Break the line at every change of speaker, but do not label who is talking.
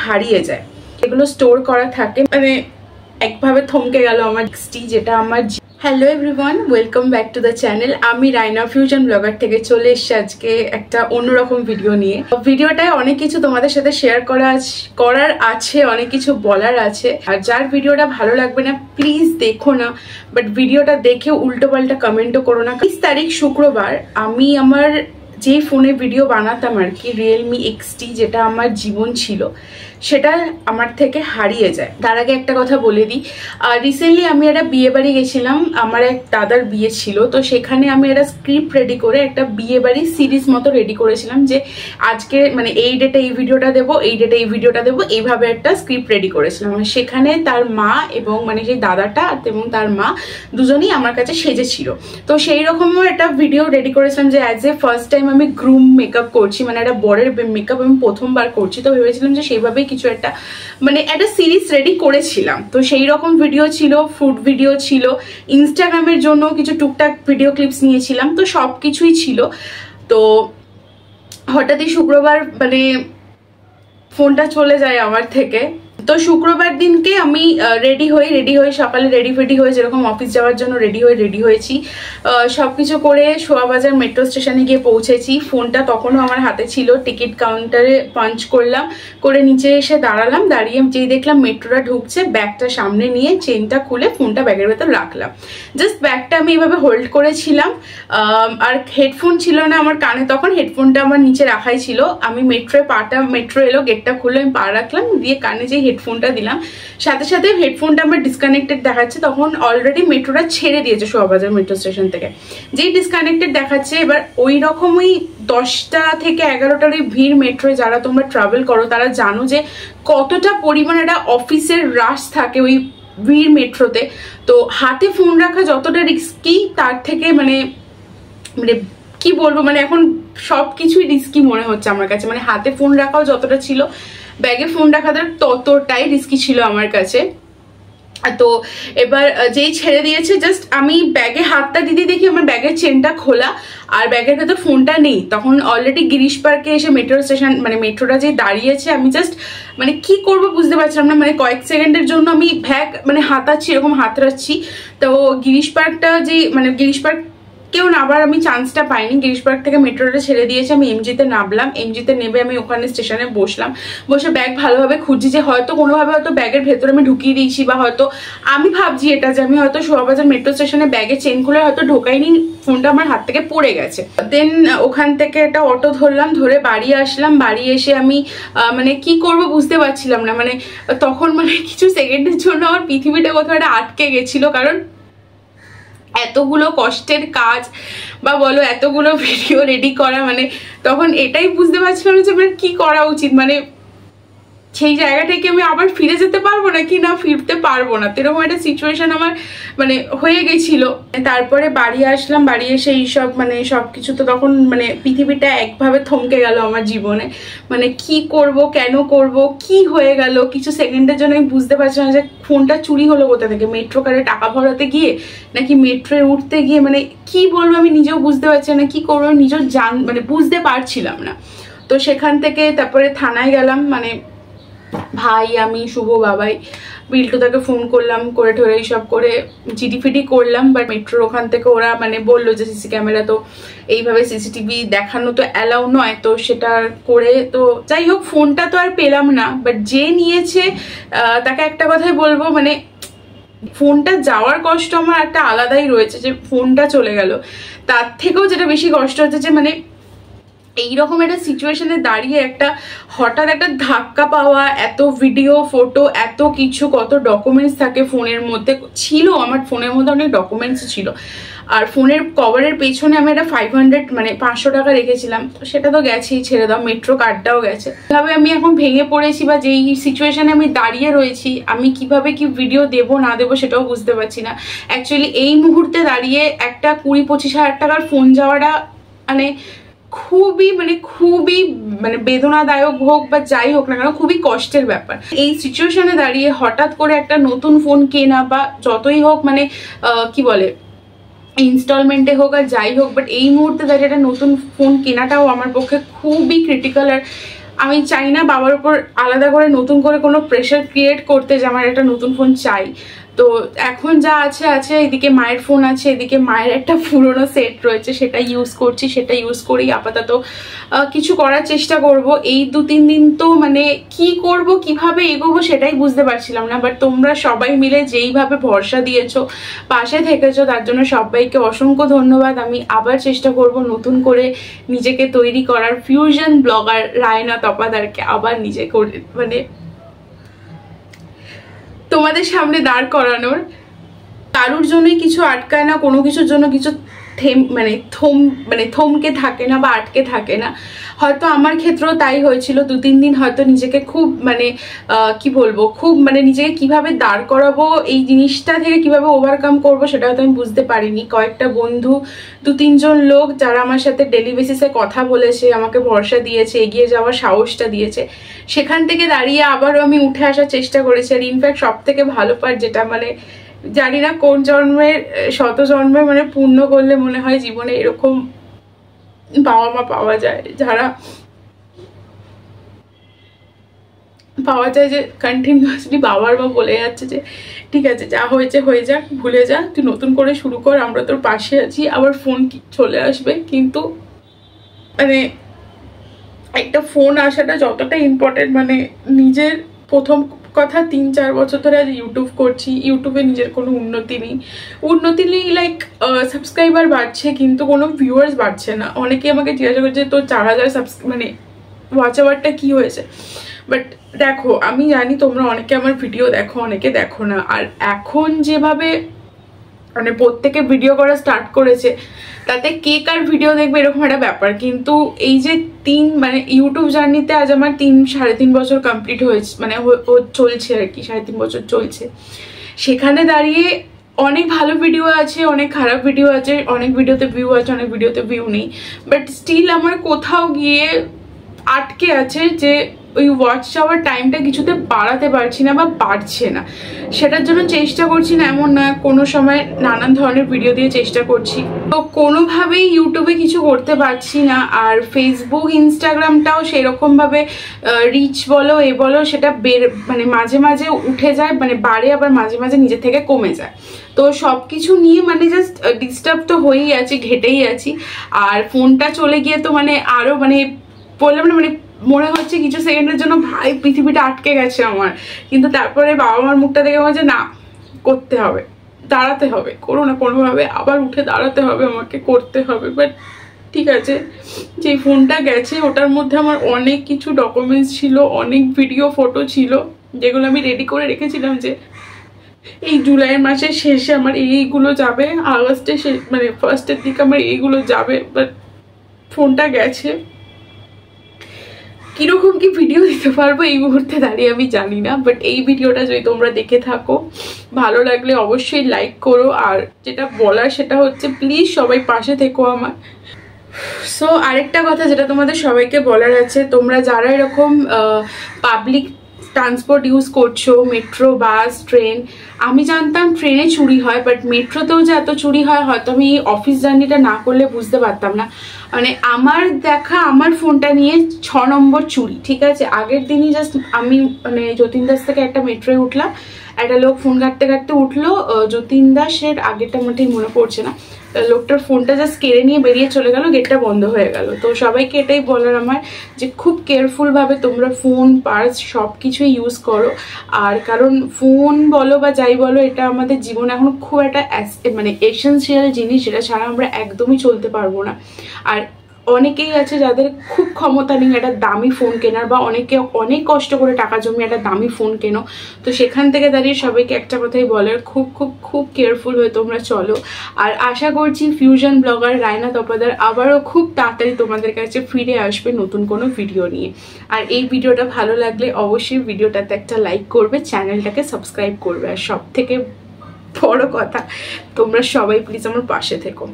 হারিয়ে যায়, এগুলো স্টোর করা থাকে, মানে একভাবে থমকে গেল আমার যেটা আমার। Hello everyone, welcome back to the channel. আমি রাইনা ফিউশন ব্লগার থেকে চলে এসেছি আজকে একটা অন্যরকম ভিডিও নিয়ে। ভিডিওটায় অনেক কিছু তোমাদের সাথে শেয়ার করার আছে, অনেক কিছু বলার আছে। আর যার ভিডিওটা ভালো লাগবে না প্লিজ দেখো না, বাট ভিডিওটা দেখে উল্টো পাল্টা কমেন্টও করো না। 30 তারিখ শুক্রবার আমি আমার যে ফোনে ভিডিও বানাতাম আর কি, রিয়েলমি XT, যেটা আমার জীবন ছিল, সেটা আমার থেকে হারিয়ে যায়। তার আগে একটা কথা বলে দিই, রিসেন্টলি আমি একটা বিয়ে বাড়ি গেছিলাম, আমার এক দাদার বিয়ে ছিল, তো সেখানে আমি একটা স্ক্রিপ্ট রেডি করে একটা বিয়ে বাড়ি সিরিজ মতো রেডি করেছিলাম, যে আজকে মানে এই ডেটে এই ভিডিওটা দেবো, এই ডেটে এই ভিডিওটা দেবো, এইভাবে একটা স্ক্রিপ্ট রেডি করেছিলাম। সেখানে তার মা এবং মানে সেই দাদাটা এবং তার মা দুজনেই আমার কাছে সেজেছিল। তো সেই রকমও একটা ভিডিও রেডি করেছিলাম, যে অ্যাজ এ ফার্স্ট টাইম আমি গ্রুম মেকআপ করছি, মানে একটা বরের মেকআপ আমি প্রথমবার করছি। তো ভেবেছিলাম যে সেইভাবেই কিছু একটা মানে একটা সিরিজ রেডি করেছিলাম। তো সেই রকম ভিডিও ছিল, ফুড ভিডিও ছিল, ইনস্টাগ্রামের জন্য কিছু টুকটাক ভিডিও ক্লিপস নিয়েছিলাম, তো সব কিছুই ছিল। তো হঠাৎই শুক্রবার মানে ফোনটা চলে যায় আমার থেকে। তো শুক্রবার দিনকে আমি রেডি হই সকালে রেডি হয়ে যেরকম অফিস যাওয়ার জন্য রেডি হয়েছি, সবকিছু করে শোয়াবাজার মেট্রো স্টেশনে গিয়ে পৌঁছেছি। ফোনটা তখনও আমার হাতে ছিল, টিকিট কাউন্টারে পাঞ্চ করলাম, করে নিচে এসে দাঁড়ালাম, দাঁড়িয়ে যেই দেখলাম মেট্রোটা ঢুকছে, ব্যাগটা সামনে নিয়ে চেনটা খুলে ফোনটা ব্যাগের ভেতর রাখলাম। জাস্ট ব্যাগটা আমি এইভাবে হোল্ড করেছিলাম, আর হেডফোন ছিল না আমার কানে, তখন হেডফোনটা আমার নিচে রাখাই ছিল। আমি মেট্রো এলো, গেটটা খুলে আমি পা রাখলাম, দিয়ে কানে যে হেডফোনটা দিলাম, সাথে সাথে হেডফোনটা আমার ডিসকানেক্টেড দেখাচ্ছে। তখন অলরেডি মেট্রোটা ছেড়ে দিয়েছে শোয়াবাজার মেট্রো স্টেশন থেকে, যেই ডিসকানেক্টেড দেখাচ্ছে। এবার ওই রকমই 10টা থেকে 11টার ওই ভিড় মেট্রোয় যারা তোমরা ট্রাভেল করো তারা জানো যে কতটা পরিমাণ একটা অফিসের রাশ থাকে ওই ভিড় মেট্রোতে। তো হাতে ফোন রাখা যতটা রিস্কি, তার থেকে মানে কি বলবো, মানে এখন সবকিছুই রিস্কি মনে হচ্ছে আমার কাছে। মানে হাতে ফোন রাখাও যতটা ছিল, ব্যাগে ফোন রাখাটা ততটাই রিস্কি ছিল আমার কাছে। তো এবার যেই ছেড়ে দিয়েছে, জাস্ট আমি ব্যাগে হাতটা দিতে দেখি আমার ব্যাগের চেনটা খোলা আর ব্যাগের ভেতর ফোনটা নেই। তখন অলরেডি গিরিশ পার্কে এসে মেট্রো স্টেশন মানে মেট্রোটা যে দাঁড়িয়েছে, আমি জাস্ট মানে কি করবো বুঝতে পারছিলাম না। মানে কয়েক সেকেন্ডের জন্য আমি ব্যাগ মানে হাতাচ্ছি, এরকম হাতড়াচ্ছি। তো গিরিশ পার্কটা যে মানে গিরিশ পার্ক কেউ নাবার আমি চান্সটা পাইনি। গিরিশ পার্ক থেকে মেট্রোটা ছেড়ে দিয়েছে, আমি এমজিতে নামলাম। এমজিতে নেমে আমি ওখানে স্টেশনে বসলাম, বসে ব্যাগ ভালোভাবে খুঁজছি যে হয়তো কোনোভাবে হয়তো ব্যাগের ভেতরে আমি ঢুকিয়ে দিয়েছি, বা হয়তো আমি ভাবছি এটা যে আমি হয়তো শোয়াবাজার মেট্রো স্টেশনে ব্যাগে চেন খুলে হয়তো ঢোকাইনি, ফোনটা আমার হাত থেকে পড়ে গেছে। দেন ওখান থেকে একটা অটো ধরলাম, ধরে বাড়ি আসলাম। বাড়ি এসে আমি মানে কি করব বুঝতে পারছিলাম না। মানে তখন মানে কিছু সেকেন্ডের জন্য আমার পৃথিবীটা কোথাও একটা আটকে গেছিল, কারণ এতগুলো কষ্টের কাজ বা বলো এতগুলো ভিডিও রেডি করা, মানে তখন এটাই বুঝতে পারছিলাম যে মানে কি করা উচিত। মানে সেই জায়গা থেকে আমি আবার ফিরে যেতে পারবো না কি না ফিরতে পারবো না, এরকম একটা সিচুয়েশন আমার মানে হয়ে গেছিল। তারপরে বাড়ি আসলাম, বাড়ি এসে এইসব মানে সবকিছু, তো তখন মানে পৃথিবীটা একভাবে থমকে গেল আমার জীবনে। মানে কি করব, কেন করব, কি হয়ে গেল, কিছু সেকেন্ডের জন্য আমি বুঝতে পারছিলাম যে ফোনটা চুরি হলো কোথা থেকে, মেট্রো কারে টাকা ভরাতে গিয়ে নাকি মেট্রোয় উঠতে গিয়ে, মানে কি বলবো আমি নিজেও বুঝতে পারছি না, কি করবো নিজেও মানে বুঝতে পারছিলাম না। তো সেখান থেকে তারপরে থানায় গেলাম, মানে ভাই, আমি, শুভ, বাবাই, বিল্টুদাকে ফোন করলাম, করে ঠোরে এইসব করে জিডিফিডি করলাম। বাট মেট্রোর ওখান থেকে ওরা মানে বললো যে সিসি ক্যামেরা তো এইভাবে সিসিটিভি দেখানো তো অ্যালাউ নয়, তো সেটা করে তো যাই হোক ফোনটা তো আর পেলাম না। বাট যে নিয়েছে তাকে একটা কথাই বলবো, মানে ফোনটা যাওয়ার কষ্ট আমার একটা আলাদাই রয়েছে, যে ফোনটা চলে গেল। তার থেকেও যেটা বেশি কষ্ট হচ্ছে যে মানে এইরকম একটা সিচুয়েশনে দাঁড়িয়ে একটা হঠাৎ একটা ধাক্কা পাওয়া, এত ভিডিও ফটো এত কিছু, কত ডকুমেন্টস থাকে ফোনের মধ্যে ছিল, আমার ফোনের মধ্যে অনেক ডকুমেন্টস ছিল। আর ফোনের কভারের পেছনে আমি একটা 500 মানে 500 টাকা রেখেছিলাম, তো সেটা তো গেছেই, ছেড়ে দাও, মেট্রো কার্ডটাও গেছে। কিভাবে আমি এখন ভেঙে পড়েছি বা যেই সিচুয়েশনে আমি দাঁড়িয়ে রয়েছি, আমি কিভাবে কি ভিডিও দেবো না দেবো সেটাও বুঝতে পারছি না। অ্যাকচুয়ালি এই মুহূর্তে দাঁড়িয়ে একটা 20-25 হাজার টাকার ফোন যাওয়াটা মানে খুবই মানে বেদনাদায়ক হোক বা যাই হোক না কেন, খুবই কষ্টের ব্যাপার। এই সিচুয়েশনে দাঁড়িয়ে হঠাৎ করে একটা নতুন ফোন কেনা বা যতই হোক মানে কি বলে ইনস্টলমেন্টে হোক আর যাই হোক, বাট এই মুহূর্তে দাঁড়িয়ে একটা নতুন ফোন কেনাটাও আমার পক্ষে খুবই ক্রিটিক্যাল। আর আমি চাই না বাবার উপর আলাদা করে নতুন করে কোনো প্রেশার ক্রিয়েট করতে যে আমার একটা নতুন ফোন চাই। তো এখন যা আছে আছে, এদিকে মায়ের ফোন আছে, এদিকে মায়ের একটা পুরোনো সেট রয়েছে, সেটা ইউজ করছি, সেটা ইউজ করেই আপাতত কিছু করার চেষ্টা করব। এই 2-3 দিন তো মানে কি করব, কিভাবে এগোবো সেটাই বুঝতে পারছিলাম না। বাট তোমরা সবাই মিলে যেইভাবে ভরসা দিয়েছো, পাশে থেকেছো, তার জন্য সবাইকে অসংখ্য ধন্যবাদ। আমি আবার চেষ্টা করব নতুন করে নিজেকে তৈরি করার, ফিউশন ব্লগার রায়না তপাদারকে আবার নিজে করে মানে তোমাদের সামনে দাঁড় করানোর। কারোর জন্যই কিছু আটকায় না, কোনো কিছুর জন্য কিছু থমকে থাকে না বা আটকে থাকে না। হয়তো আমার ক্ষেত্রেও তাই হয়েছিল। 2-3 দিন হয়তো নিজেকে খুব কি বলবো, খুব নিজেকে কিভাবে দাঁড় করাবো, এই জিনিসটা থেকে কিভাবে ওভারকাম করবো সেটা হয়তো আমি বুঝতে পারিনি। কয়েকটা বন্ধু, 2-3 জন লোক যারা আমার সাথে ডেলি বেসিসে কথা বলেছে, আমাকে ভরসা দিয়েছে, এগিয়ে যাওয়ার সাহসটা দিয়েছে, সেখান থেকে দাঁড়িয়ে আবারও আমি উঠে আসার চেষ্টা করেছি। আর ইনফ্যাক্ট সব থেকে ভালো পার্ট যেটা জানি না কোন জন্মের, শত জন্মে পূর্ণ করলে মনে হয় জীবনে এরকম বাবা মা পাওয়া যায়, যারা পাওয়া যায় যে কন্টিনিউয়াসলি বাবার মা বলে যাচ্ছে যে ঠিক আছে, যা হয়েছে হয়ে যাক, ভুলে যা, তুই নতুন করে শুরু কর, আমরা তোর পাশে আছি, আবার ফোন চলে আসবে। কিন্তু একটা ফোন আসাটা যতটা ইম্পর্টেন্ট, নিজের প্রথম কথা 3-4 বছর ধরে আজ ইউটিউব করছি, ইউটিউবে নিজের কোনো উন্নতি নেই, লাইক সাবস্ক্রাইবার বাড়ছে কিন্তু কোনো ভিউয়ার্স বাড়ছে না। অনেকে আমাকে জিজ্ঞাসা করছে তোর 4000 ওয়াচ আওয়ারটা কি হয়েছে। বাট দেখো, আমি জানি তোমরা অনেকে আমার ভিডিও দেখো, অনেকে দেখো না। আর এখন যেভাবে প্রত্যেকে ভিডিও করা স্টার্ট করেছে, তাতে কে কার ভিডিও দেখবে এরকম একটা ব্যাপার। কিন্তু এই যে ইউটিউব জার্নিতে আজ আমার 3-3.5 বছর কমপ্লিট হয়েছে, চলছে আর কি, 3.5 বছর চলছে। সেখানে দাঁড়িয়ে অনেক ভালো ভিডিও আছে, অনেক খারাপ ভিডিও আছে, অনেক ভিডিওতে ভিউ আছে, অনেক ভিডিওতে ভিউ নেই। বাট স্টিল আমার কোথাও গিয়ে আটকে আছে যে ওই ওয়াচ আওয়ার টাইমটা কিছুতে বাড়াতে পারছি না বা বাড়ছে না। সেটার জন্য চেষ্টা করছি না এমন না, কোনো সময় নানান ধরনের ভিডিও দিয়ে চেষ্টা করছি, তো কোনোভাবেই ইউটিউবে কিছু করতে পারছি না। আর ফেসবুক, ইনস্টাগ্রামটাও সেরকমভাবে রিচ বলো এ বলো সেটা মাঝে মাঝে উঠে যায়, বাড়ে, আবার মাঝে মাঝে নিজে থেকে কমে যায়। তো সব কিছু নিয়ে জাস্ট ডিস্টার্ব তো হয়েই আছি, ঘেটেই আছি। আর ফোনটা চলে গিয়ে তো আরো বললাম না, মনে হচ্ছে কিছু সেকেন্ডের জন্য ভাই পৃথিবীটা আটকে গেছে আমার। কিন্তু তারপরে বাবা মার মুখটা দেখে মনে হচ্ছে না, করতে হবে, দাঁড়াতে হবে, কোনো না কোনোভাবে আবার উঠে দাঁড়াতে হবে, আমাকে করতে হবে। বাট ঠিক আছে, যে ফোনটা গেছে ওটার মধ্যে আমার অনেক কিছু ডকুমেন্টস ছিল, অনেক ভিডিও ফটো ছিল, যেগুলো আমি রেডি করে রেখেছিলাম যে এই জুলাই মাসের শেষে আমার এইগুলো যাবে, আগস্টে ফার্স্টের দিকে আমার এইগুলো যাবে। বাট ফোনটা গেছে, কিরকম কি ভিডিও দিতে পারবো এই মুহূর্তে দাঁড়িয়ে আমি জানি না। বাট এই ভিডিওটা যদি তোমরা দেখে থাকো, ভালো লাগলে অবশ্যই লাইক করো। আর যেটা বলার সেটা হচ্ছে প্লিজ সবাই পাশে থেকো আমার। সো আরেকটা কথা যেটা তোমাদের সবাইকে বলার আছে, তোমরা যারা এরকম পাবলিক ট্রান্সপোর্ট ইউজ করছো, মেট্রো, বাস, ট্রেন, আমি জানতাম ট্রেনে চুরি হয়, বাট মেট্রোতেও যে এত চুরি হয় হয়তো আমি অফিস জার্নিটা না করলে বুঝতে পারতাম না। আমার দেখা, আমার ফোনটা নিয়ে 6 নম্বর চুরি, ঠিক আছে। আগের দিনই জাস্ট আমি যতীন দাস থেকে একটা মেট্রোয় উঠলাম, একটা লোক ফোন ঘাটতে ঘাটতে উঠলো, যতীন দাসের আগেরটা মোটেই মনে পড়ছে না, লোকটার ফোনটা জাস্ট কেড়ে নিয়ে বেরিয়ে চলে গেল, গেটটা বন্ধ হয়ে গেল। তো সবাইকে এটাই বলার আমার যে খুব কেয়ারফুলভাবে তোমরা ফোন, পার্স সব কিছুই ইউজ করো। আর কারণ ফোন বলো বা যাই বলো, এটা আমাদের জীবনে এখন খুব একটা এসেনশিয়াল জিনিস, যেটা ছাড়া আমরা একদমই চলতে পারবো না। আর অনেকেই আছে যাদের খুব ক্ষমতা নেই একটা দামি ফোন কেনার, বা অনেকে অনেক কষ্ট করে টাকা জমিয়ে একটা দামি ফোন কেনো। তো সেখান থেকে দাঁড়িয়ে সবাইকে একটা কথাই বলার, খুব খুব খুব কেয়ারফুল হয়ে তোমরা চলো। আর আশা করছি ফিউশন ব্লগার রায়না তপাদার আবারও খুব তাড়াতাড়ি তোমাদের কাছে ফিরে আসবে নতুন কোনো ভিডিও নিয়ে। আর এই ভিডিওটা ভালো লাগলে অবশ্যই ভিডিওটাতে একটা লাইক করবে, চ্যানেলটাকে সাবস্ক্রাইব করবে। আর সব থেকে বড় কথা, তোমরা সবাই প্লিজ আমার পাশে থেকো।